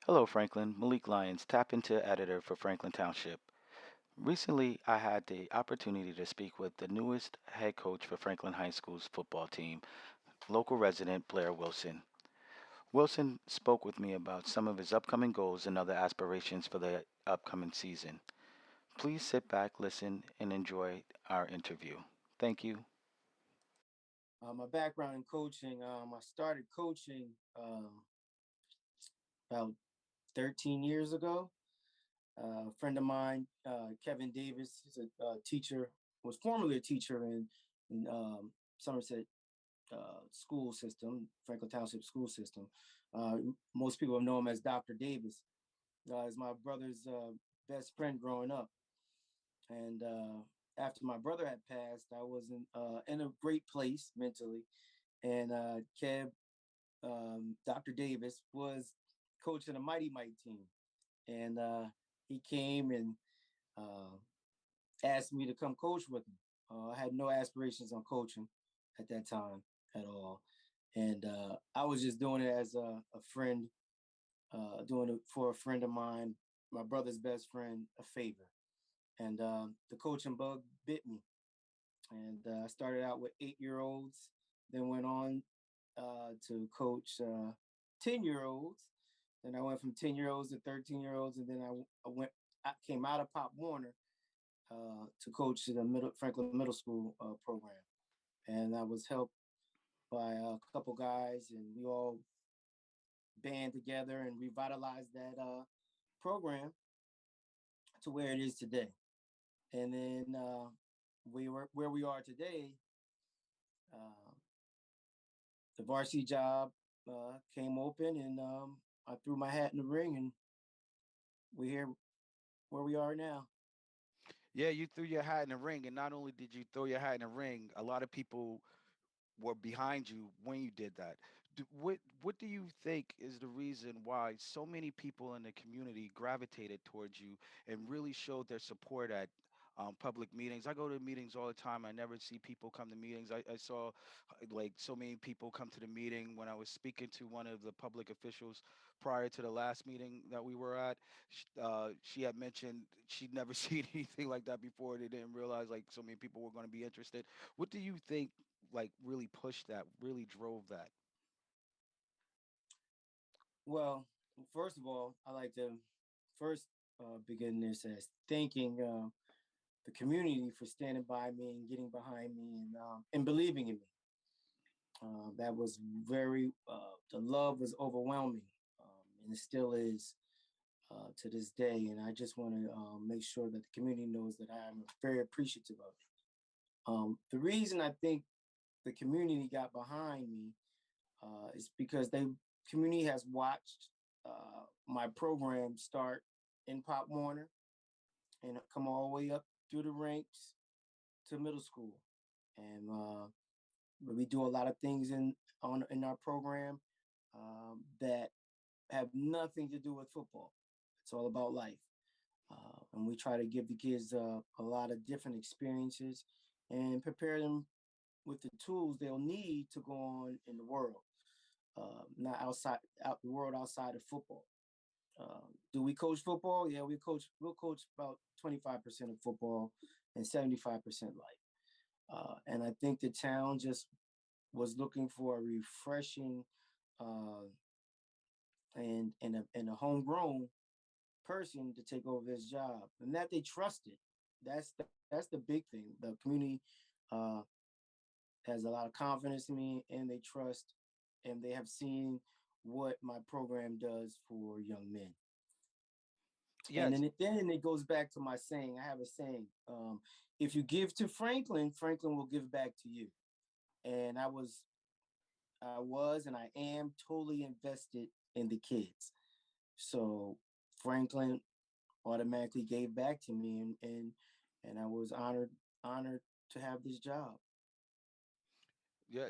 Hello, Franklin. Malik Lyons, Tap Into Editor for Franklin Township. Recently, I had the opportunity to speak with the newest head coach for Franklin High School's football team, local resident Blair Wilson. Wilson spoke with me about some of his upcoming goals and other aspirations for the upcoming season. Please sit back, listen, and enjoy our interview. Thank you. My background in coaching, I started coaching about 13 years ago. A friend of mine, Kevin Davis, is a teacher, was formerly a teacher in Somerset school system, Franklin Township school system. Uh, Most people know him as Dr. Davis. Is my brother's best friend growing up. And after my brother had passed, I was in a great place mentally. And Dr. Davis, was coaching a Mighty Might team. And he came and uh, asked me to come coach with him. I had no aspirations on coaching at that time at all. And I was just doing it as a friend, doing it for a friend of mine, my brother's best friend, a favor. And the coaching bug bit me. And I started out with 8-year-olds, then went on to coach 10-year-olds. Then I went from 10-year-olds to 13-year-olds, and then I came out of Pop Warner to coach the Franklin Middle School program, and I was helped by a couple guys, and we all band together and revitalized that program to where it is today. And then we were where we are today. Uh, the varsity job came open, and I threw my hat in the ring, and we're here where we are now. Yeah, you threw your hat in the ring, and not only did you throw your hat in the ring, a lot of people were behind you when you did that. What do you think is the reason why so many people in the community gravitated towards you and really showed their support at public meetings? I go to meetings all the time. I never see people come to meetings. I saw like so many people come to the meeting when I was speaking to one of the public officials prior to the last meeting that we were at. She had mentioned she'd never seen anything like that before. They didn't realize like so many people were going to be interested. What do you think like really pushed that, really drove that? Well, first of all, I like to first begin this as thanking the community for standing by me and getting behind me and believing in me. That was the love was overwhelming, and it still is to this day. And I just want to make sure that the community knows that I am very appreciative of it. The reason I think the community got behind me is because they community has watched my program start in Pop Warner and come all the way up through the ranks to middle school. And we do a lot of things in our program that have nothing to do with football. It's all about life, and we try to give the kids a lot of different experiences and prepare them with the tools they'll need to go on in the world, not out the world outside of football. Do we coach football? Yeah, we'll coach about 25% of football and 75% life. And I think the town just was looking for a refreshing uh, and a homegrown person to take over this job, and that they trusted. That's the big thing. The community uh, has a lot of confidence in me, and they trust, and they have seen what my program does for young men. And Yes. then it goes back to my saying. I have a saying: if you give to Franklin, Franklin will give back to you. And I was, and I am totally invested in the kids. So Franklin automatically gave back to me, and I was honored to have this job. Yeah,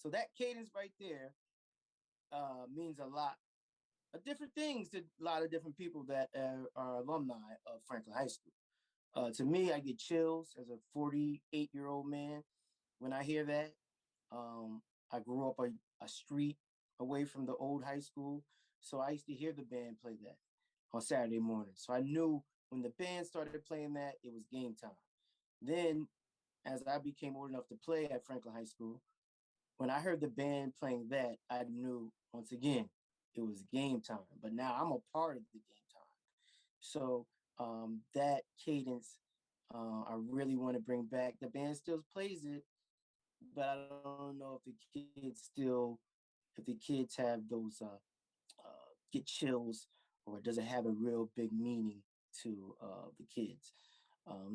So that cadence right there means a lot of different things to a lot of different people that are alumni of Franklin High School. To me, I get chills as a 48-year-old man when I hear that. I grew up a street away from the old high school, so I used to hear the band play that on Saturday morning. So I knew when the band started playing that, it was game time. Then, as I became old enough to play at Franklin High School, when I heard the band playing that, I knew once again it was game time. But now I'm a part of the game time. So that cadence, I really want to bring back. The band still plays it, but I don't know if the kids still, if the kids have those get chills, or does it have a real big meaning to the kids.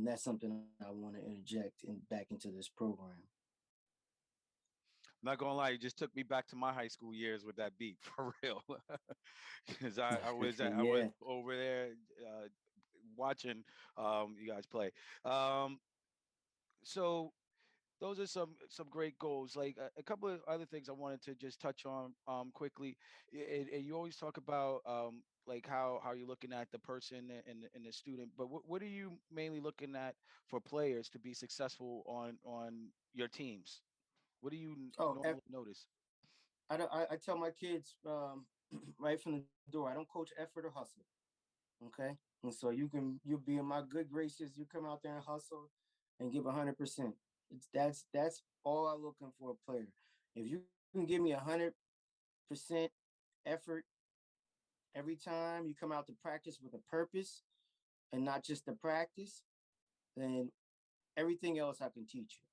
That's something I want to interject back into this program. I'm not gonna lie, you just took me back to my high school years with that beat for real. Because I was Yeah. over there uh, watching you guys play. Um, so those are some great goals. Like a couple of other things I wanted to just touch on quickly. And you always talk about like how you're looking at the person and the student, but what are you mainly looking at for players to be successful on your teams? What do you Oh, normally notice? I tell my kids right from the door, I don't coach effort or hustle. Okay, and so you'll be in my good graces. You come out there and hustle and give 100%. That's all I'm looking for a player. If you can give me 100% effort every time you come out to practice with a purpose and not just the practice, then everything else I can teach you.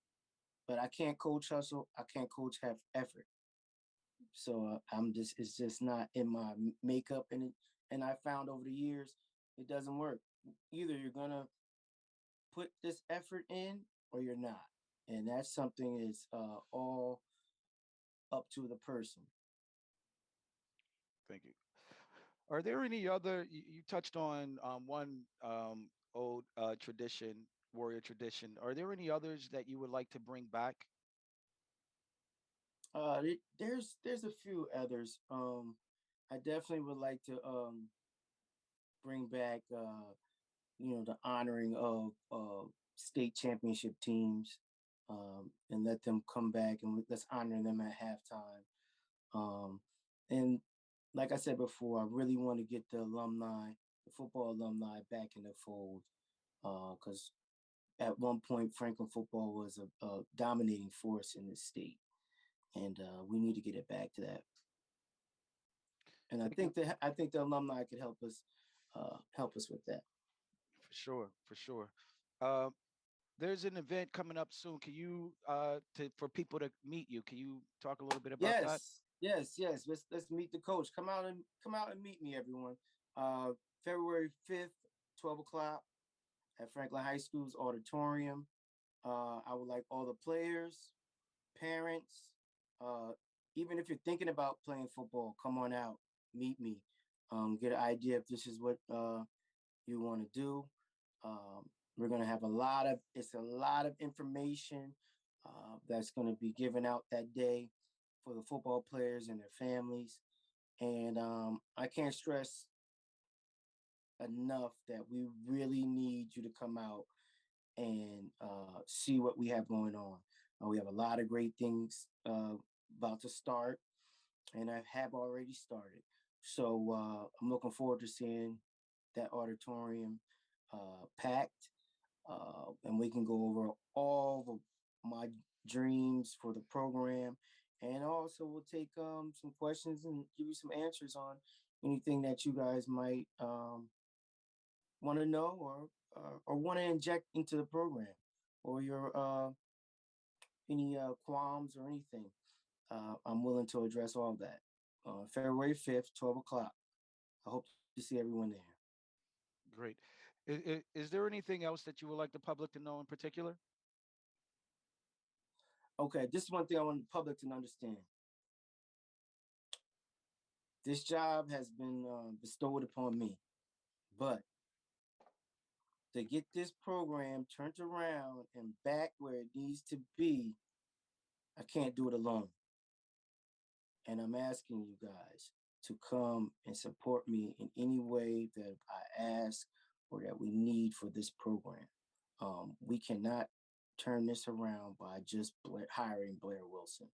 But I can't coach hustle. I can't coach have effort. So I'm just it's just not in my makeup, and I found over the years it doesn't work. Either you're gonna put this effort in or you're not, and that's something is all up to the person. Thank you. Are there any other? You touched on one old tradition, warrior tradition. Are there any others that you would like to bring back? There's a few others. I definitely would like to bring back the honoring of state championship teams, and let them come back and let's honor them at halftime. And like I said before, I really want to get the football alumni, back in the fold, because at one point Franklin football was a dominating force in this state, and we need to get it back to that. And Thank you. I think the alumni could help us with that. For sure, for sure. Uh, there's an event coming up soon. Can you to for people to meet you? Can you talk a little bit about that? Yes. Let's meet the coach. Come out and meet me, everyone. Uh, February 5th, 12 o'clock at Franklin High School's auditorium. I would like all the players, parents, uh, even if you're thinking about playing football, come on out, meet me, get an idea if this is what you want to do. We're going to have it's a lot of information that's going to be given out that day for the football players and their families. And I can't stress enough that we really need you to come out and see what we have going on. We have a lot of great things about to start, and I have already started. So I'm looking forward to seeing that auditorium packed, and we can go over all my dreams for the program, and also we'll take some questions and give you some answers on anything that you guys might want to know, or want to inject into the program, or your any qualms or anything. I'm willing to address all of that. February 5th, 12 o'clock. I hope to see everyone there. Great. Is there anything else that you would like the public to know in particular? Okay, this is one thing I want the public to understand. This job has been bestowed upon me, but to get this program turned around and back where it needs to be, I can't do it alone. And I'm asking you guys to come and support me in any way that I ask or that we need for this program. We cannot turn this around by just hiring Blair Wilson.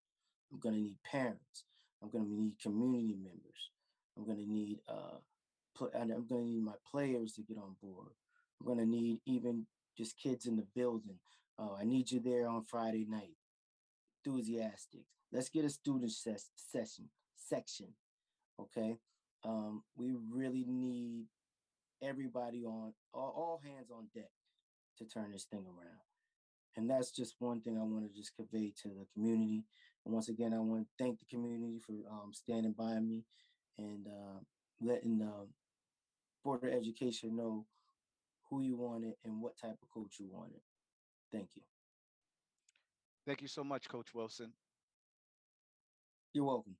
I'm going to need parents. I'm going to need community members. I'm going to need and I'm going to need my players to get on board. I'm going to need even just kids in the building. I need you there on Friday night. Enthusiastic. Let's get a student session section. Okay. We really need everybody on all hands on deck to turn this thing around. And that's just one thing I want to just convey to the community. And once again, I want to thank the community for standing by me and letting Board of Education know who you wanted and what type of coach you wanted. Thank you. Thank you so much, Coach Wilson. You're welcome.